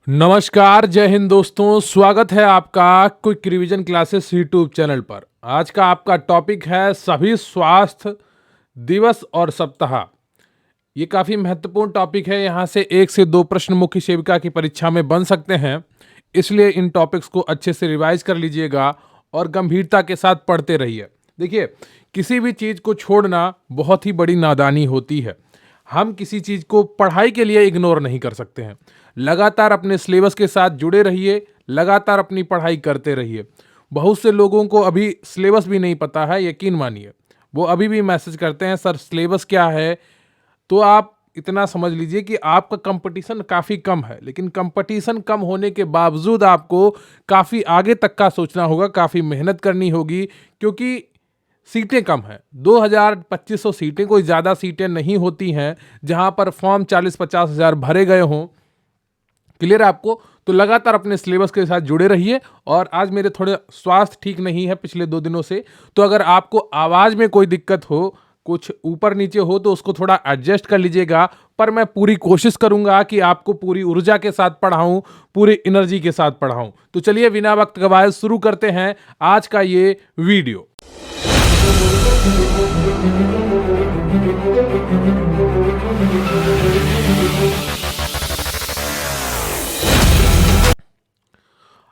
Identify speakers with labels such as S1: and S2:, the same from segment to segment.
S1: नमस्कार, जय हिंद दोस्तों। स्वागत है आपका quick revision classes YouTube channel पर। आज का आपका टॉपिक है सभी स्वास्थ्य दिवस और सप्ताह। ये काफ़ी महत्वपूर्ण टॉपिक है। यहाँ से 1 से 2 प्रश्न मुख्य सेविका की परीक्षा में बन सकते हैं, इसलिए इन टॉपिक्स को अच्छे से रिवाइज कर लीजिएगा और गंभीरता के साथ पढ़ते रहिए। देखिए, किसी भी चीज़ को छोड़ना बहुत ही बड़ी नादानी होती है। हम किसी चीज़ को पढ़ाई के लिए इग्नोर नहीं कर सकते हैं। लगातार अपने सिलेबस के साथ जुड़े रहिए, लगातार अपनी पढ़ाई करते रहिए। बहुत से लोगों को अभी सिलेबस भी नहीं पता है, यकीन मानिए। वो अभी भी मैसेज करते हैं, सर सिलेबस क्या है? तो आप इतना समझ लीजिए कि आपका कंपटीशन काफ़ी कम है, लेकिन कंपटीशन कम होने के बावजूद आपको काफ़ी आगे तक का सोचना होगा, काफ़ी मेहनत करनी होगी, क्योंकि सीटें कम हैं। 2000-2500 सीटें, कोई ज़्यादा सीटें नहीं होती हैं जहां पर फॉर्म 40-50 हज़ार भरे गए हों। क्लियर है आपको? तो लगातार अपने सिलेबस के साथ जुड़े रहिए। और आज मेरे थोड़े स्वास्थ्य ठीक नहीं है पिछले 2 दिनों से, तो अगर आपको आवाज़ में कोई दिक्कत हो, कुछ ऊपर नीचे हो, तो उसको थोड़ा एडजस्ट कर लीजिएगा। पर मैं पूरी कोशिश करूंगा कि आपको पूरी ऊर्जा के साथ पढ़ाऊं, पूरी एनर्जी के साथ पढ़ाऊं। तो चलिए बिना वक्त गवाए शुरू करते हैं आज का ये वीडियो।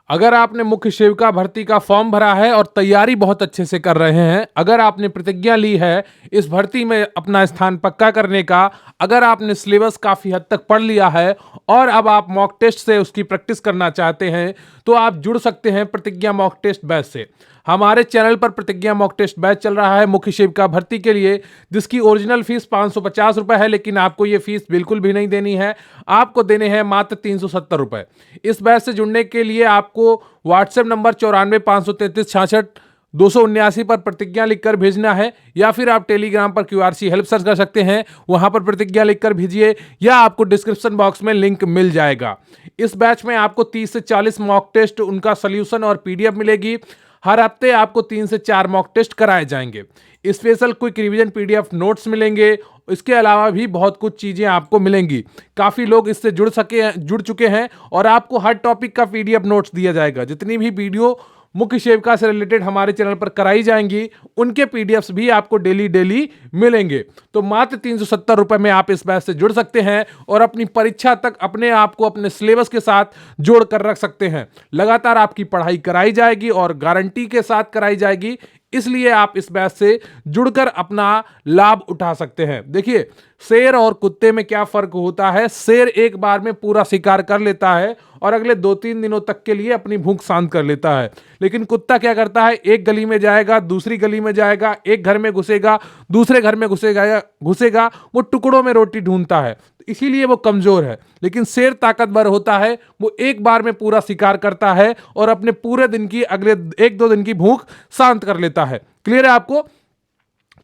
S1: अगर आपने मुख्य सेविका भर्ती का फॉर्म भरा है और तैयारी बहुत अच्छे से कर रहे हैं, अगर आपने प्रतिज्ञा ली है इस भर्ती में अपना स्थान पक्का करने का, अगर आपने सिलेबस काफ़ी हद तक पढ़ लिया है और अब आप मॉक टेस्ट से उसकी प्रैक्टिस करना चाहते हैं, तो आप जुड़ सकते हैं प्रतिज्ञा मॉक टेस्ट बैच से। हमारे चैनल पर प्रतिज्ञा मॉक टेस्ट बैच चल रहा है मुख्य सेविका भर्ती के लिए, जिसकी ओरिजिनल फीस 550 रुपये है, लेकिन आपको ये फीस बिल्कुल भी नहीं देनी है। आपको देने हैं मात्र 370 रुपये। इस बैच से जुड़ने के लिए आपको व्हाट्सएप नंबर 94 533 66 279 पर प्रतिज्ञा लिखकर भेजना है, या फिर आप टेलीग्राम पर QRC हेल्प सर्च कर सकते हैं, वहां पर प्रतिज्ञा लिखकर भेजिए, या आपको डिस्क्रिप्शन बॉक्स में लिंक मिल जाएगा। इस बैच में आपको 30 से 40 मॉक टेस्ट, उनका सोल्यूशन और PDF मिलेगी। हर हफ्ते आपको 3 से 4 मॉक टेस्ट कराए जाएंगे। Special quick revision PDF notes मिलेंगे। इसके अलावा भी बहुत कुछ चीज़ें आपको मिलेंगी। काफ़ी लोग इससे जुड़ चुके हैं और आपको हर टॉपिक का PDF नोट्स दिया जाएगा। जितनी भी वीडियो मुख्य सेविका से रिलेटेड हमारे चैनल पर कराई जाएंगी, उनके PDFs भी आपको डेली मिलेंगे। तो मात्र 370 रुपये में आप इस बैच से जुड़ सकते हैं और अपनी परीक्षा तक अपने आप को अपने सिलेबस के साथ जोड़ कर रख सकते हैं। लगातार आपकी पढ़ाई कराई जाएगी और गारंटी के साथ कराई जाएगी, इसलिए आप इस बैच से जुड़कर अपना लाभ उठा सकते हैं। देखिए, शेर और कुत्ते में क्या फर्क होता है? शेर एक बार में पूरा शिकार कर लेता है और अगले 2-3 दिनों तक के लिए अपनी भूख शांत कर लेता है, लेकिन कुत्ता क्या करता है? एक गली में जाएगा, दूसरी गली में जाएगा, एक घर में घुसेगा, दूसरे घर में घुसेगा, वो टुकड़ों में रोटी ढूंढता है। इसीलिए वो कमजोर है। लेकिन शेर ताकतवर होता है, वो एक बार में पूरा शिकार करता है और अपने पूरे दिन की, अगले 1-2 दिन की भूख शांत कर लेता है। क्लियर है आपको?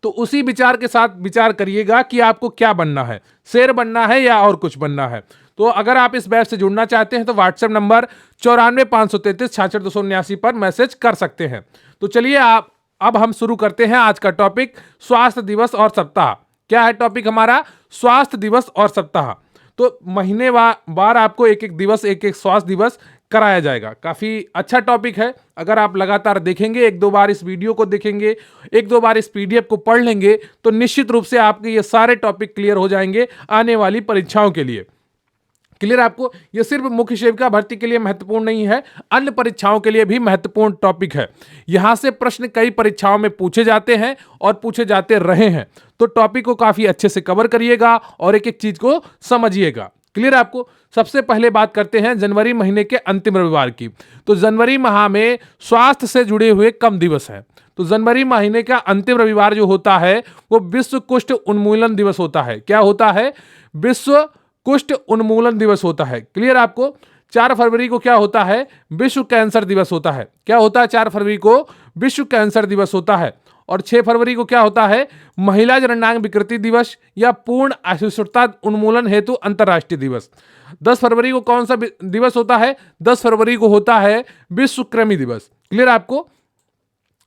S1: तो उसी विचार के साथ विचार करिएगा कि आपको क्या बनना है, शेर बनना है या और कुछ बनना है। तो अगर आप इस बैच से जुड़ना चाहते हैं तो व्हाट्सएप नंबर 94 533 66 279 पर मैसेज कर सकते हैं। तो चलिए अब हम शुरू करते हैं आज का टॉपिक, स्वास्थ्य दिवस और सप्ताह। क्या है टॉपिक हमारा? स्वास्थ्य दिवस और सप्ताह। तो महीने बार आपको एक दिवस, एक स्वास्थ्य दिवस कराया जाएगा। काफ़ी अच्छा टॉपिक है। अगर आप लगातार देखेंगे, 1-2 बार इस वीडियो को देखेंगे, 1-2 बार इस PDF को पढ़ लेंगे, तो निश्चित रूप से आपके ये सारे टॉपिक क्लियर हो जाएंगे आने वाली परीक्षाओं के लिए। क्लियर आपको? ये सिर्फ मुख्य सेविका भर्ती के लिए महत्वपूर्ण नहीं है, अन्य परीक्षाओं के लिए भी महत्वपूर्ण टॉपिक है। यहां से प्रश्न कई परीक्षाओं में पूछे जाते हैं और पूछे जाते रहे हैं। तो टॉपिक को काफी अच्छे से कवर करिएगा और एक एक चीज को समझिएगा। क्लियर आपको? सबसे पहले बात करते हैं जनवरी महीने के अंतिम रविवार की। तो जनवरी माह में स्वास्थ्य से जुड़े हुए कम दिवस हैं। तो जनवरी महीने का अंतिम रविवार जो होता है वो विश्व कुष्ठ उन्मूलन दिवस होता है। क्या होता है? विश्व कुष्ठ उन्मूलन दिवस होता है। क्लियर आपको? 4 फरवरी को क्या होता है? विश्व कैंसर दिवस होता है। क्या होता है? 4 फरवरी को विश्व कैंसर दिवस होता है। और 6 फरवरी को क्या होता है? महिला जननांग विकृति दिवस या पूर्ण अशिष्टता उन्मूलन हेतु अंतर्राष्ट्रीय दिवस। 10 फरवरी को कौन सा दिवस होता है? 10 फरवरी को होता है विश्व कृमि दिवस। क्लियर आपको?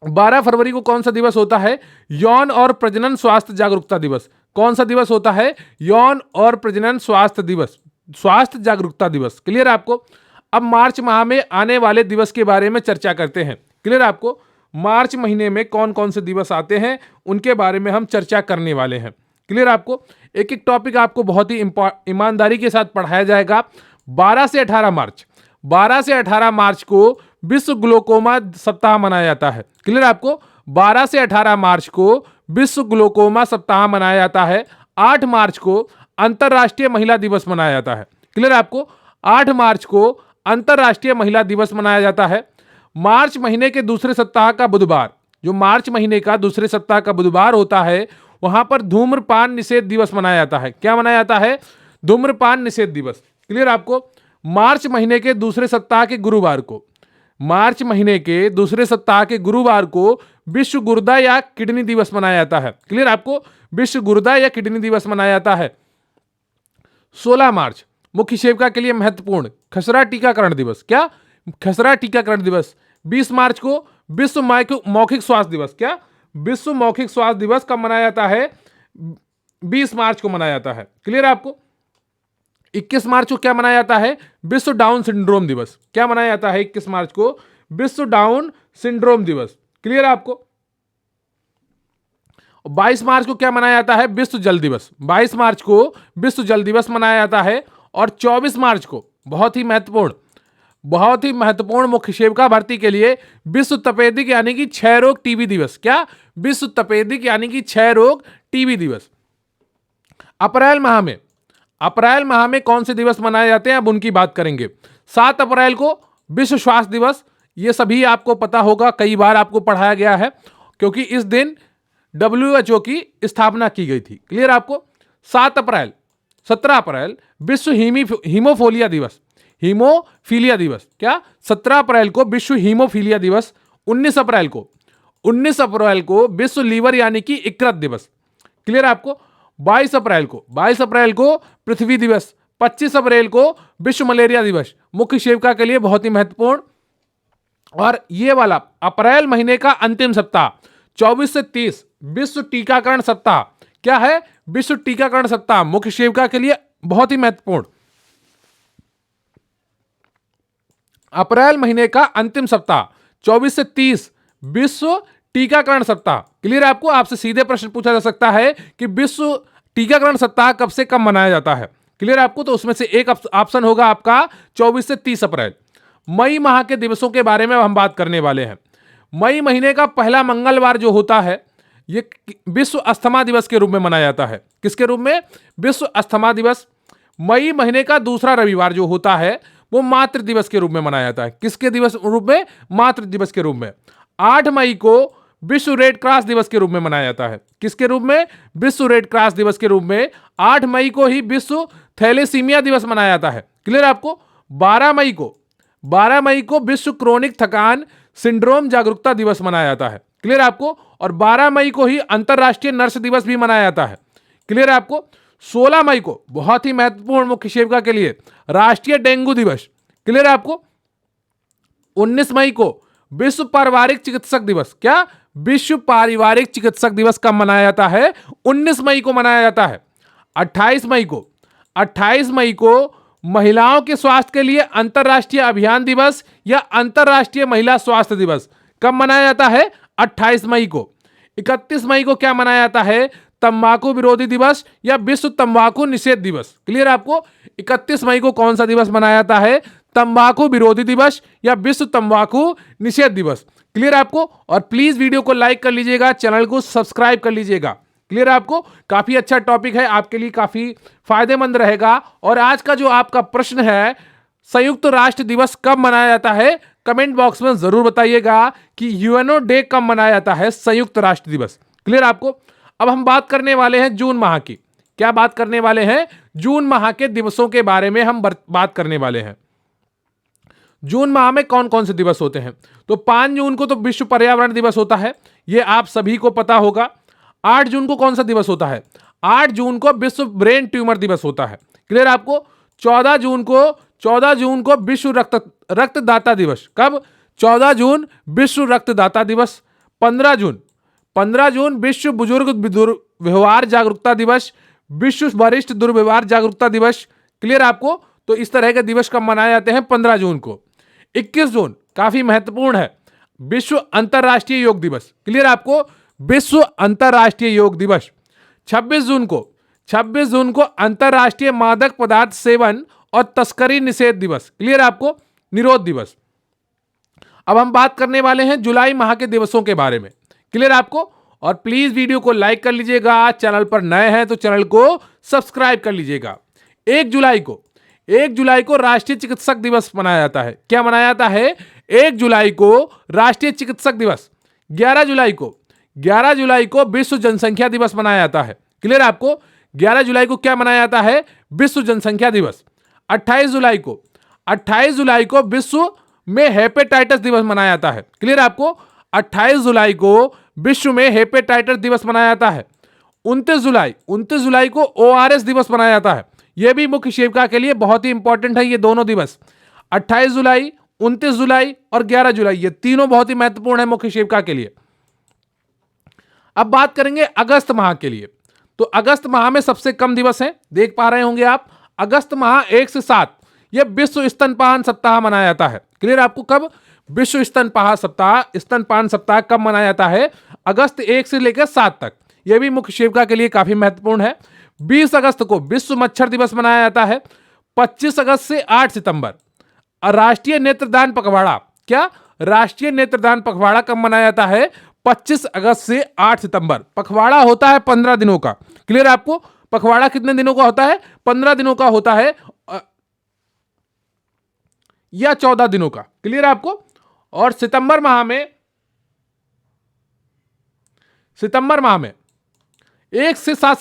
S1: 12 फरवरी को कौन सा दिवस होता है? यौन और प्रजनन स्वास्थ्य जागरूकता दिवस। कौन सा दिवस होता है? यौन और प्रजनन स्वास्थ्य दिवस। स्वास्थ्य जागरूकता दिवस। क्लियर आपको। अब मार्च माह में आने वाले दिवस के बारे में चर्चा करते हैं। क्लियर आपको। मार्च महीने में कौन कौन से दिवस आते हैं उनके बारे में हम चर्चा करने वाले हैं। क्लियर आपको। एक एक टॉपिक आपको बहुत ही ईमानदारी के साथ पढ़ाया जाएगा। 12 से 18 मार्च 12 से 18 मार्च को विश्व ग्लूकोमा सप्ताह मनाया जाता है। क्लियर आपको। 12 से 18 मार्च को विश्व ग्लूकोमा सप्ताह मनाया जाता है। 8 मार्च को अंतर्राष्ट्रीय महिला दिवस मनाया जाता है। क्लियर आपको। 8 मार्च को अंतर्राष्ट्रीय महिला दिवस मनाया जाता है। मार्च महीने के दूसरे सप्ताह का बुधवार, जो मार्च महीने का दूसरे सप्ताह का बुधवार होता है, वहां पर धूम्रपान निषेध दिवस मनाया जाता है। क्या मनाया जाता है? धूम्रपान निषेध दिवस। क्लियर आपको। मार्च महीने के दूसरे सप्ताह के गुरुवार को, मार्च महीने के दूसरे सप्ताह के गुरुवार को विश्व गुर्दा या किडनी दिवस मनाया जाता है। क्लियर आपको। विश्व गुर्दा या किडनी दिवस मनाया जाता है। 16 मार्च मुख्य सेविका के लिए महत्वपूर्ण खसरा टीकाकरण दिवस। क्या? खसरा टीकाकरण दिवस। 20 मार्च को विश्व मौखिक स्वास्थ्य दिवस। क्या? विश्व मौखिक स्वास्थ्य दिवस कब मनाया जाता है? 20 मार्च को मनाया जाता है। क्लियर आपको। 21 मार्च को क्या मनाया जाता है? विश्व डाउन सिंड्रोम दिवस। क्या मनाया जाता है 21 मार्च को? विश्व डाउन सिंड्रोम दिवस। क्लियर आपको। 22 मार्च को क्या मनाया जाता है? विश्व जल दिवस। 22 मार्च को विश्व जल दिवस मनाया जाता है। और 24 मार्च को बहुत ही महत्वपूर्ण मुख्य सेविका भर्ती के लिए विश्व तपेदिक यानी कि क्षय रोग टीबी दिवस। क्या? विश्व तपेदिक यानी कि क्षय रोग टीबी दिवस। अप्रैल माह में कौन से दिवस मनाए जाते हैं, अब उनकी बात करेंगे। 7 अप्रैल को विश्व स्वास्थ्य दिवस। ये सभी आपको पता होगा, कई बार आपको पढ़ाया गया है, क्योंकि इस दिन WHO की स्थापना की गई थी। क्लियर आपको। 17 अप्रैल विश्व हीमोफीलिया दिवस। क्या? 17 अप्रैल को विश्व हीमोफीलिया दिवस। 19 अप्रैल को विश्व लीवर यानी कि यकृत दिवस। क्लियर आपको। 22 अप्रैल को पृथ्वी दिवस। 25 अप्रैल को विश्व मलेरिया दिवस, मुख्य सेविका के लिए बहुत ही महत्वपूर्ण। और ये वाला अप्रैल महीने का अंतिम सप्ताह 24 से 30 विश्व टीकाकरण सप्ताह। क्या है? विश्व टीकाकरण सप्ताह, मुख्य सेविका के लिए बहुत ही महत्वपूर्ण। अप्रैल महीने का अंतिम सप्ताह 24 से 30 विश्व टीकाकरण सप्ताह। क्लियर आपको। आपसे सीधे प्रश्न पूछा जा सकता है कि विश्व टीकाकरण सप्ताह कब से कब मनाया जाता है। क्लियर आपको। तो उसमें से एक ऑप्शन होगा आपका 24 से 30 अप्रैल। मई माह के दिवसों के बारे में हम बात करने वाले हैं। मई महीने का पहला मंगलवार जो होता है, ये विश्व अस्थमा दिवस के रूप में मनाया जाता है। किसके रूप में? विश्व अस्थमा दिवस। मई महीने का दूसरा रविवार जो होता है, वो मातृ दिवस के रूप में मनाया जाता है। किसके दिवस रूप में? मातृ दिवस के रूप में। 8 मई को विश्व रेड क्रॉस दिवस के रूप में मनाया जाता है। किसके रूप में? विश्व रेड क्रॉस दिवस के रूप में। 8 मई को ही विश्व थैलेसीमिया दिवस मनाया जाता है। क्लियर आपको। 12 मई को विश्व क्रोनिक थकान सिंड्रोम जागरूकता दिवस मनाया जाता है। क्लियर आपको। और 12 मई को ही अंतरराष्ट्रीय नर्स दिवस भी मनाया जाता है। क्लियर आपको। 16 मई को बहुत ही महत्वपूर्ण मुख्य सेविका के लिए राष्ट्रीय डेंगू दिवस। क्लियर आपको। 19 मई को विश्व पारिवारिक चिकित्सक दिवस। क्या? विश्व पारिवारिक चिकित्सक दिवस कब मनाया जाता है? 19 मई को मनाया जाता है। 28 मई को महिलाओं के स्वास्थ्य के लिए अंतरराष्ट्रीय अभियान दिवस या अंतरराष्ट्रीय महिला स्वास्थ्य दिवस कब मनाया जाता है? 28 मई को। 31 मई को क्या मनाया जाता है? तंबाकू विरोधी दिवस या विश्व तंबाकू निषेध दिवस। क्लियर आपको। 31 मई को कौन सा दिवस मनाया जाता है? तंबाकू विरोधी दिवस या विश्व तंबाकू निषेध दिवस। क्लियर आपको। और प्लीज वीडियो को लाइक कर लीजिएगा, चैनल को सब्सक्राइब कर लीजिएगा। क्लियर आपको। काफी अच्छा टॉपिक है, आपके लिए काफी फायदेमंद रहेगा। और आज का जो आपका प्रश्न है, संयुक्त राष्ट्र दिवस कब मनाया जाता है, कमेंट बॉक्स में जरूर बताइएगा कि यूएनओ डे कब मनाया जाता है, संयुक्त राष्ट्र दिवस। क्लियर आपको। अब हम बात करने वाले हैं जून माह की। क्या बात करने वाले हैं? जून माह के दिवसों के बारे में हम बात करने वाले हैं। जून माह में कौन कौन से दिवस होते हैं? तो 5 जून को तो विश्व पर्यावरण दिवस होता है, ये आप सभी को पता होगा। 8 जून को कौन सा दिवस होता है? 8 जून को विश्व ब्रेन ट्यूमर दिवस होता है। क्लियर आपको। 14 जून को विश्व रक्तदाता दिवस। कब? 14 जून विश्व रक्तदाता दिवस। 15 जून विश्व बुजुर्ग दुर्व्यवहार जागरूकता दिवस, विश्व वरिष्ठ दुर्व्यवहार जागरूकता दिवस। क्लियर आपको? तो इस तरह के दिवस कब मनाए जाते हैं? 15 जून को। 21 जून काफी महत्वपूर्ण है, विश्व अंतरराष्ट्रीय योग दिवस। क्लियर आपको? विश्व अंतरराष्ट्रीय योग दिवस। 26 जून को अंतरराष्ट्रीय मादक पदार्थ सेवन और तस्करी निषेध दिवस। क्लियर आपको? निरोध दिवस। अब हम बात करने वाले हैं जुलाई माह के दिवसों के बारे में। क्लियर आपको? और प्लीज वीडियो को लाइक कर लीजिएगा, चैनल पर नए हैं तो चैनल को सब्सक्राइब कर लीजिएगा। 1 जुलाई को राष्ट्रीय चिकित्सक दिवस मनाया जाता है। क्या मनाया जाता है? 1 जुलाई को राष्ट्रीय चिकित्सक दिवस। 11 जुलाई को विश्व जनसंख्या दिवस मनाया जाता है। क्लियर आपको? 11 जुलाई को क्या मनाया जाता है? विश्व जनसंख्या दिवस। 28 जुलाई को विश्व में हेपेटाइटिस दिवस मनाया जाता है। क्लियर आपको? 28 जुलाई को विश्व में हेपेटाइटिस दिवस मनाया जाता है। 29 जुलाई को ORS दिवस मनाया जाता है। यह भी मुख्य सेविका के लिए बहुत ही इंपॉर्टेंट है, ये दोनों दिवस 28 जुलाई, 29 जुलाई और 11 जुलाई, ये तीनों बहुत ही महत्वपूर्ण है मुख्य सेविका के लिए। अब बात करेंगे अगस्त माह के लिए। तो अगस्त माह में सबसे कम दिवस हैं, देख पा रहे होंगे आप। अगस्त माह 1 से 7 यह विश्व स्तनपान सप्ताह मनाया जाता है। क्लियर आपको? कब? विश्व स्तनपान सप्ताह कब मनाया जाता है? अगस्त 1 से लेकर 7 तक। यह भी मुख्य सेविका के लिए काफी महत्वपूर्ण है। 20 अगस्त को विश्व मच्छर दिवस मनाया जाता है। 25 अगस्त से 8 सितंबर राष्ट्रीय नेत्रदान पखवाड़ा। क्या? राष्ट्रीय नेत्रदान पखवाड़ा कब मनाया जाता है? 25 अगस्त से 8 सितंबर। पखवाड़ा होता है 15 दिनों का। क्लियर आपको? पखवाड़ा कितने दिनों का होता है? 15 दिनों का होता है या 14 दिनों का। क्लियर आपको? और सितंबर माह में 1 से 7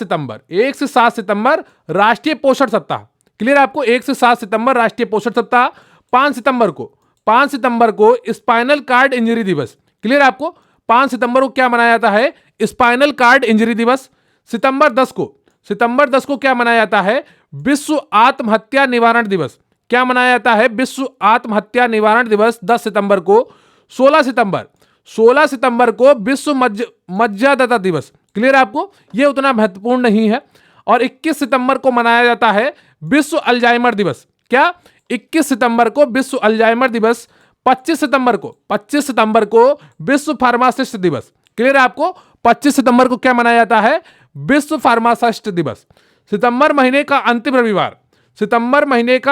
S1: सितंबर राष्ट्रीय पोषण सप्ताह। क्लियर आपको? 1 से 7 सितंबर राष्ट्रीय पोषण सप्ताह। 5 सितंबर को स्पाइनल कार्ड इंजरी दिवस। क्लियर आपको? 5 सितंबर को क्या मनाया जाता है? स्पाइनल कार्ड इंजरी दिवस। सितंबर 10 को क्या मनाया जाता है? विश्व आत्महत्या निवारण दिवस। क्या मनाया जाता है? विश्व आत्महत्या निवारण दिवस 10 सितंबर को। 16 सितंबर को विश्व मज्जादाता दिवस। क्लियर आपको? यह उतना महत्वपूर्ण नहीं है। और 21 सितंबर को मनाया जाता है विश्व अल्जाइमर दिवस। क्या? 21 सितंबर को विश्व अल्जाइमर दिवस। 25 सितंबर को विश्व फार्मासिस्ट दिवस। क्लियर आपको? 25 सितंबर को क्या मनाया जाता है? विश्व फार्मासिस्ट दिवस। सितंबर महीने का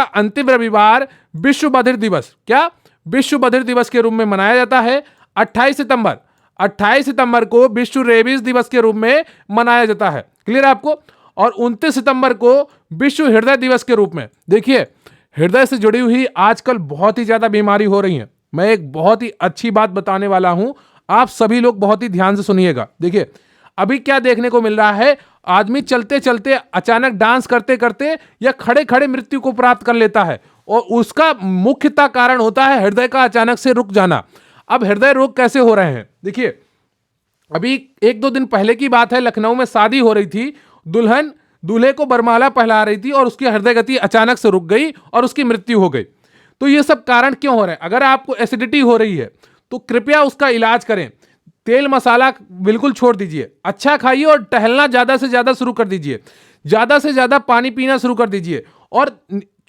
S1: अंतिम रविवार विश्व बधिर दिवस। क्या? विश्व बधिर दिवस के रूप में मनाया जाता है। 28 सितंबर को विश्व रेबीज दिवस के रूप में मनाया जाता है। क्लियर आपको? और 29 सितंबर को विश्व हृदय दिवस के रूप में। देखिए, हृदय से जुड़ी हुई आजकल बहुत ही ज्यादा बीमारी हो रही है। मैं एक बहुत ही अच्छी बात बताने वाला हूं, आप सभी लोग बहुत ही ध्यान से सुनिएगा। देखिए, अभी क्या देखने को मिल रहा है? आदमी चलते चलते अचानक डांस करते करते या खड़े खड़े मृत्यु को प्राप्त कर लेता है, और उसका मुख्यतः कारण होता है हृदय का अचानक से रुक जाना। अब हृदय रोग कैसे हो रहे हैं? देखिए, अभी 1-2 दिन पहले की बात है, लखनऊ में शादी हो रही थी। दुल्हन दूल्हे को बरमाला पहला रही थी और उसकी हृदय गति अचानक से रुक गई और उसकी मृत्यु हो गई। तो ये सब कारण क्यों हो रहे हैं? अगर आपको एसिडिटी हो रही है तो कृपया उसका इलाज करें। तेल मसाला बिल्कुल छोड़ दीजिए, अच्छा खाइए और टहलना ज्यादा से ज्यादा शुरू कर दीजिए। ज्यादा से ज्यादा पानी पीना शुरू कर दीजिए और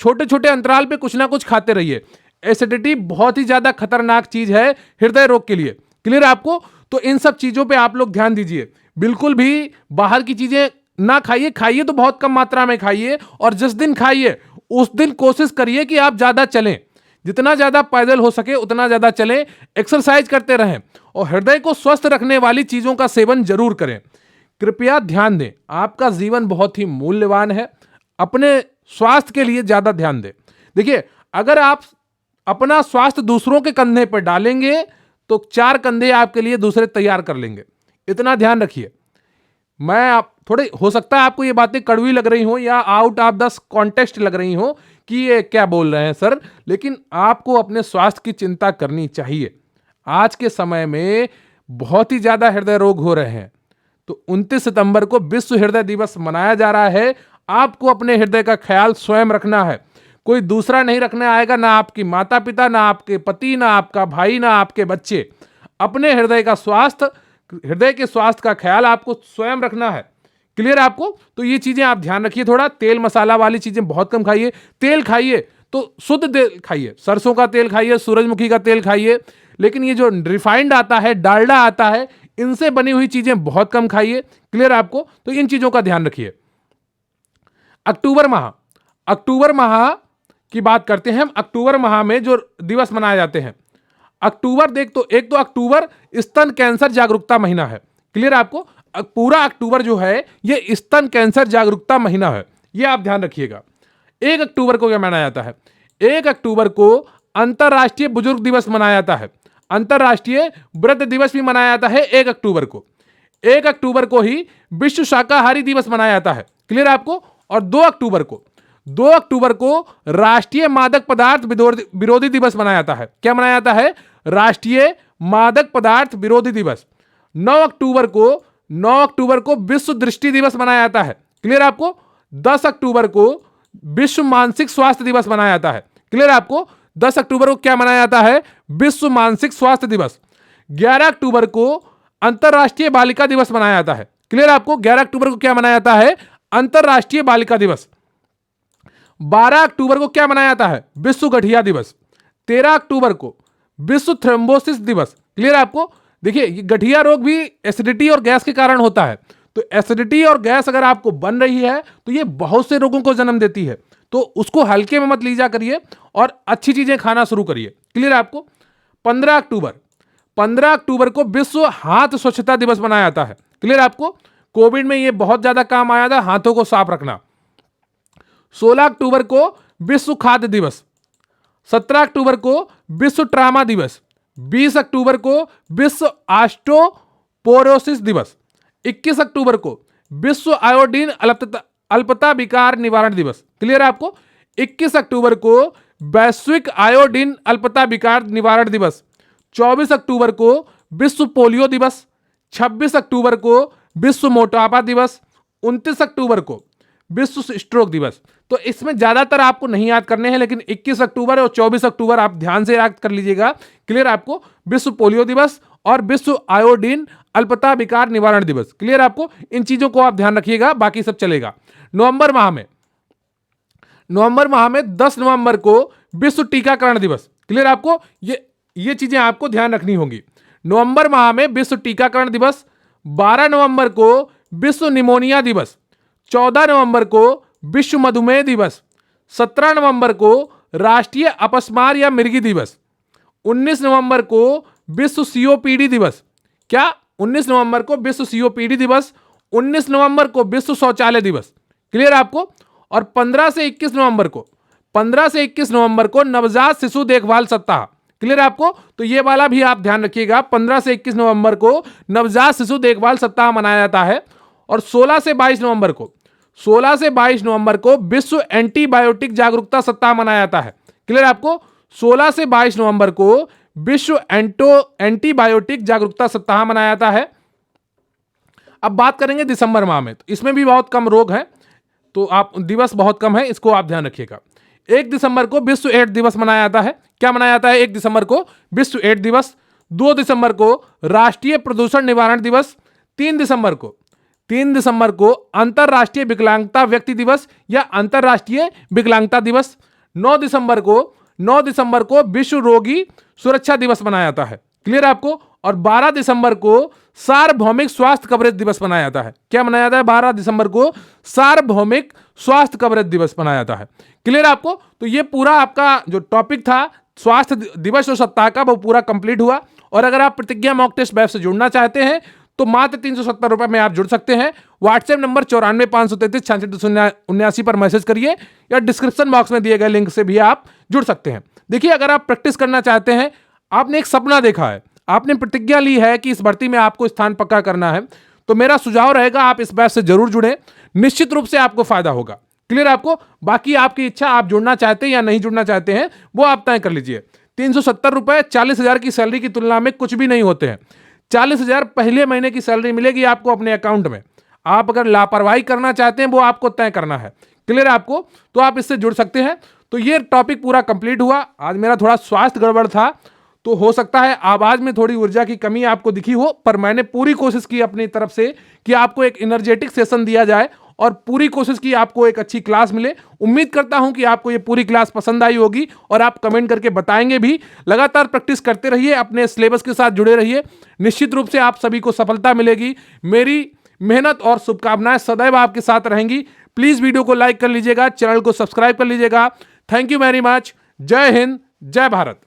S1: छोटे छोटे अंतराल पे कुछ ना कुछ खाते रहिए। एसिडिटी बहुत ही ज्यादा खतरनाक चीज है हृदय रोग के लिए। क्लियर आपको? तो इन सब चीजों पे आप लोग ध्यान दीजिए। बिल्कुल भी बाहर की चीजें ना खाइए, खाइए तो बहुत कम मात्रा में खाइए, और जिस दिन खाइए उस दिन कोशिश करिए कि आप ज्यादा चलें। जितना ज्यादा पैदल हो सके उतना ज्यादा चलें, एक्सरसाइज करते रहें और हृदय को स्वस्थ रखने वाली चीजों का सेवन जरूर करें। कृपया ध्यान दें, आपका जीवन बहुत ही मूल्यवान है। अपने स्वास्थ्य के लिए ज्यादा ध्यान दें। देखिए, अगर आप अपना स्वास्थ्य दूसरों के कंधे पर डालेंगे तो 4 कंधे आपके लिए दूसरे तैयार कर लेंगे। इतना ध्यान रखिए। आप थोड़े, हो सकता है आपको ये बातें कड़वी लग रही हो या आउट ऑफ द कॉन्टेक्स्ट लग रही हो कि ये क्या बोल रहे हैं सर, लेकिन आपको अपने स्वास्थ्य की चिंता करनी चाहिए। आज के समय में बहुत ही ज्यादा हृदय रोग हो रहे हैं। तो 29 सितंबर को विश्व हृदय दिवस मनाया जा रहा है। आपको अपने हृदय का ख्याल स्वयं रखना है, कोई दूसरा नहीं रखने आएगा। ना आपकी माता पिता, ना आपके पति, ना आपका भाई, ना आपके बच्चे। अपने हृदय के स्वास्थ्य का ख्याल आपको स्वयं रखना है। क्लियर आपको? तो ये चीजें आप ध्यान रखिए, थोड़ा तेल मसाला वाली चीजें बहुत कम खाइए। तेल खाइए तो शुद्ध तेल खाइए, सरसों का तेल खाइए, सूरजमुखी का तेल खाइए, लेकिन ये जो रिफाइंड आता है, डालडा आता है, इनसे बनी हुई चीजें बहुत कम खाइए। क्लियर आपको? तो इन चीजों का ध्यान रखिए। अक्टूबर माह, अक्टूबर माह की बात करते हैं हम। अक्टूबर माह में जो दिवस मनाए जाते हैं, अक्टूबर देख तो एक तो अक्टूबर स्तन कैंसर जागरूकता महीना है। क्लियर आपको? पूरा अक्टूबर जो है ये स्तन कैंसर जागरूकता महीना है, ये आप ध्यान रखिएगा। 1 अक्टूबर को क्या मनाया जाता है? 1 अक्टूबर को अंतरराष्ट्रीय बुजुर्ग दिवस मनाया जाता है। अंतरराष्ट्रीय वृद्ध दिवस भी मनाया जाता है 1 अक्टूबर को। 1 अक्टूबर को ही विश्व शाकाहारी दिवस मनाया जाता है। क्लियर आपको? और 2 अक्टूबर को, 2 अक्टूबर को राष्ट्रीय मादक पदार्थ विरोधी दिवस मनाया जाता है। क्या मनाया जाता है? राष्ट्रीय मादक पदार्थ विरोधी दिवस। 9 अक्टूबर को, 9 अक्टूबर को विश्व दृष्टि दिवस मनाया जाता है। क्लियर आपको? 10 अक्टूबर को विश्व मानसिक स्वास्थ्य दिवस मनाया जाता है। क्लियर आपको? 10 अक्टूबर को क्या मनाया जाता है? विश्व मानसिक स्वास्थ्य दिवस। 11 अक्टूबर को अंतरराष्ट्रीय बालिका दिवस मनाया जाता है। क्लियर आपको? 11 अक्टूबर को क्या मनाया जाता है? अंतरराष्ट्रीय बालिका दिवस। 12 अक्टूबर को क्या मनाया जाता है? विश्व गठिया दिवस। 13 अक्टूबर को विश्व थ्रोम्बोसिस दिवस। क्लियर आपको? देखिए, ये गठिया रोग भी एसिडिटी और गैस के कारण होता है, तो एसिडिटी और गैस अगर आपको बन रही है तो ये बहुत से रोगों को जन्म देती है, तो उसको हल्के में मत लीजा करिए और अच्छी चीजें खाना शुरू करिए। क्लियर आपको? 15 अक्टूबर, 15 अक्टूबर को विश्व हाथ स्वच्छता दिवस मनाया जाता है। क्लियर आपको? कोविड में ये बहुत ज्यादा काम आया था, हाथों को साफ रखना। 16 अक्टूबर को विश्व खाद्य दिवस। 17 अक्टूबर को विश्व ट्रामा दिवस। 20 अक्टूबर को विश्व ऑस्टियोपोरोसिस दिवस। 21 अक्टूबर को विश्व आयोडीन अल्पता विकार निवारण दिवस। क्लियर आपको? 21 अक्टूबर को वैश्विक आयोडीन अल्पता विकार निवारण दिवस। 24 अक्टूबर को विश्व पोलियो दिवस। 26 अक्टूबर को विश्व मोटापा दिवस। 29 अक्टूबर को विश्व स्ट्रोक दिवस। तो इसमें ज्यादातर आपको नहीं याद करने हैं, लेकिन 21 अक्टूबर और 24 अक्टूबर आप ध्यान से याद कर लीजिएगा। क्लियर आपको? विश्व पोलियो दिवस और विश्व आयोडीन अल्पता विकार निवारण दिवस। क्लियर आपको? इन चीजों को आप ध्यान रखिएगा, बाकी सब चलेगा। नवंबर माह में, नवंबर माह में 10 नवंबर को विश्व टीकाकरण दिवस। क्लियर आपको? ये चीजें आपको ध्यान रखनी होंगी। नवंबर माह में विश्व टीकाकरण दिवस। 12 नवंबर को विश्व निमोनिया दिवस। 14 नवंबर को विश्व मधुमेह दिवस। 17 नवंबर को राष्ट्रीय अपस्मार या मिर्गी दिवस। 19 नवंबर को विश्व सीओपीडी दिवस। क्या? 19 नवंबर को विश्व सीओपीडी दिवस। 19 नवंबर को विश्व शौचालय दिवस। क्लियर आपको? और 15 से 21 नवंबर को, 15 से 21 नवंबर को नवजात शिशु देखभाल सप्ताह। क्लियर आपको? तो ये वाला भी आप ध्यान रखिएगा, 15 से 21 नवंबर को नवजात शिशु देखभाल सप्ताह मनाया जाता है। और 16 से 22 नवंबर को, 16 से 22 नवंबर को विश्व एंटीबायोटिक जागरूकता सप्ताह मनाया जाता है। क्लियर आपको? 16 से 22 नवंबर को विश्व एंटीबायोटिक जागरूकता सप्ताह मनाया जाता है। अब बात करेंगे दिसंबर माह में, तो इसमें भी बहुत कम रोग हैं, तो आप दिवस बहुत कम है, इसको आप ध्यान रखिएगा। 1 दिसंबर को विश्व एड्स दिवस मनाया जाता है। क्या मनाया जाता है? 1 दिसंबर को विश्व एड्स दिवस। 2 दिसंबर को राष्ट्रीय प्रदूषण निवारण दिवस। 3 दिसंबर को अंतरराष्ट्रीय विकलांगता व्यक्ति दिवस या अंतरराष्ट्रीय विकलांगता दिवस। 9 दिसंबर को विश्व रोगी सुरक्षा दिवस मनाया जाता है। क्लियर आपको? और 12 दिसंबर को सार्वभौमिक स्वास्थ्य कवरेज दिवस मनाया जाता है। क्या मनाया जाता है? 12 दिसंबर को सार्वभौमिक स्वास्थ्य कवरेज दिवस मनाया जाता है। क्लियर आपको? तो ये पूरा आपका जो टॉपिक था स्वास्थ्य दिवस और सप्ताह का, वो पूरा कंप्लीट हुआ। और अगर आप प्रतिज्ञा मॉक टेस्ट बैच से जुड़ना चाहते हैं तो मात्र 370 रुपए में आप जुड़ सकते हैं। व्हाट्सएप नंबर 94 पर मैसेज करिए या डिस्क्रिप्शन बॉक्स में दिए गए लिंक से भी आप जुड़ सकते हैं। देखिए, अगर आप प्रैक्टिस करना चाहते हैं, आपने एक सपना देखा है, आपने प्रतिज्ञा ली है कि इस भर्ती में आपको स्थान पक्का करना है, तो मेरा सुझाव रहेगा आप इस बैच से जरूर जुड़ें, निश्चित रूप से आपको फायदा होगा। क्लियर आपको? बाकी आपकी इच्छा, आप जुड़ना चाहते हैं या नहीं जुड़ना चाहते हैं वो आप तय कर लीजिए। 370 रुपए 40,000 की सैलरी की तुलना में कुछ भी नहीं होते हैं। 40,000 पहले महीने की सैलरी मिलेगी आपको अपने अकाउंट में। आप अगर लापरवाही करना चाहते हैं वो आपको तय करना है। क्लियर आपको? तो आप इससे जुड़ सकते हैं। तो ये टॉपिक पूरा कंप्लीट हुआ। आज मेरा थोड़ा स्वास्थ्य गड़बड़ था तो हो सकता है आवाज में थोड़ी ऊर्जा की कमी आपको दिखी हो, पर मैंने पूरी कोशिश की अपनी तरफ से कि आपको एक एनर्जेटिक सेशन दिया जाए और पूरी कोशिश की आपको एक अच्छी क्लास मिले। उम्मीद करता हूं कि आपको ये पूरी क्लास पसंद आई होगी और आप कमेंट करके बताएंगे भी। लगातार प्रैक्टिस करते रहिए, अपने सिलेबस के साथ जुड़े रहिए, निश्चित रूप से आप सभी को सफलता मिलेगी। मेरी मेहनत और शुभकामनाएं सदैव आपके साथ रहेंगी। प्लीज वीडियो को लाइक कर लीजिएगा, चैनल को सब्सक्राइब कर लीजिएगा। Thank you very much. जय हिंद, जय भारत।